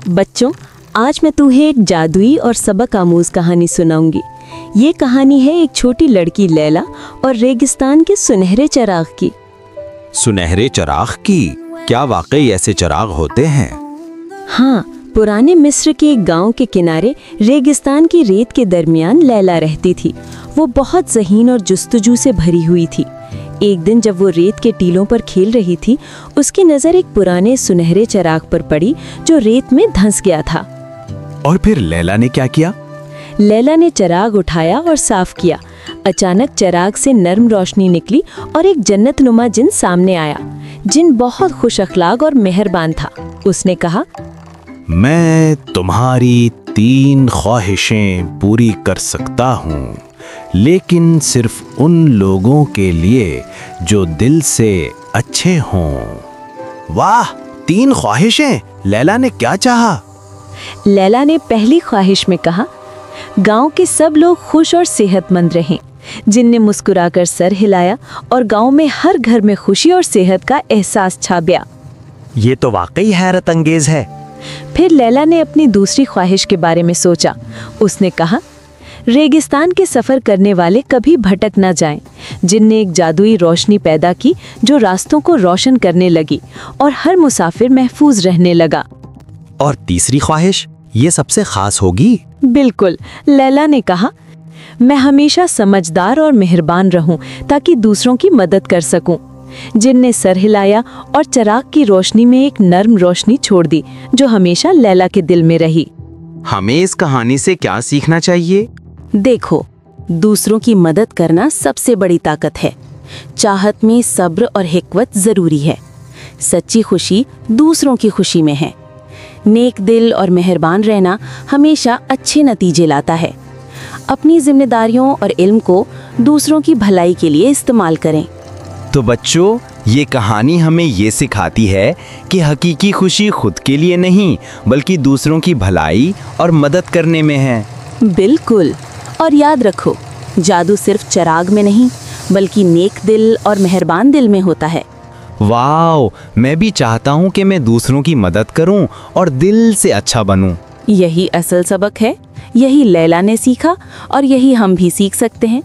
बच्चों, आज मैं तुम्हें एक जादुई और सबक आमूज कहानी सुनाऊंगी। ये कहानी है एक छोटी लड़की लैला और रेगिस्तान के सुनहरे चिराग की। सुनहरे चिराग की? क्या वाकई ऐसे चिराग होते हैं? हाँ, पुराने मिस्र के एक गांव के किनारे रेगिस्तान की रेत के दरमियान लैला रहती थी। वो बहुत ज़हीन और जुस्तजू से भरी हुई थी। एक दिन जब वो रेत के टीलों पर खेल रही थी, उसकी नज़र एक पुराने सुनहरे चिराग पर पड़ी जो रेत में धंस गया था। और फिर लैला ने क्या किया? लैला ने चिराग उठाया और साफ किया। अचानक चिराग से नर्म रोशनी निकली और एक जन्नतनुमा जिन सामने आया। जिन बहुत खुश अखलाक और मेहरबान था। उसने कहा, मैं तुम्हारी 3 ख्वाहिशें पूरी कर सकता हूँ, लेकिन सिर्फ उन लोगों के लिए जो दिल से अच्छे हों। वाह, 3 ख्वाहिशें! लैला ने क्या चाहा? लैला ने पहली ख्वाहिश में कहा, गांव के सब लोग खुश और सेहतमंद रहें। जिन ने मुस्कुराकर सर हिलाया और गांव में हर घर में खुशी और सेहत का एहसास छा गया। ये तो वाकई हैरत अंगेज है। फिर लैला ने अपनी दूसरी ख्वाहिश के बारे में सोचा। उसने कहा, रेगिस्तान के सफ़र करने वाले कभी भटक न जाएं। जिन ने एक जादुई रोशनी पैदा की जो रास्तों को रोशन करने लगी और हर मुसाफिर महफूज रहने लगा। और तीसरी ख्वाहिश, ये सबसे खास होगी। बिल्कुल, लैला ने कहा, मैं हमेशा समझदार और मेहरबान रहूं ताकि दूसरों की मदद कर सकूं। जिन ने सर हिलाया और चिराग की रोशनी में एक नर्म रोशनी छोड़ दी जो हमेशा लैला के दिल में रही। हमें इस कहानी से क्या सीखना चाहिए? देखो, दूसरों की मदद करना सबसे बड़ी ताकत है। चाहत में सब्र और हिकमत जरूरी है। सच्ची खुशी दूसरों की खुशी में है। नेक दिल और मेहरबान रहना हमेशा अच्छे नतीजे लाता है। अपनी जिम्मेदारियों और इल्म को दूसरों की भलाई के लिए इस्तेमाल करें। तो बच्चों, ये कहानी हमें ये सिखाती है कि हकीकी खुशी खुद के लिए नहीं बल्कि दूसरों की भलाई और मदद करने में है। बिल्कुल, और याद रखो, जादू सिर्फ चिराग में नहीं बल्कि नेक दिल और मेहरबान दिल में होता है। वाओ, मैं भी चाहता हूँ कि मैं दूसरों की मदद करूँ और दिल से अच्छा बनूँ। यही असल सबक है। यही लैला ने सीखा और यही हम भी सीख सकते हैं।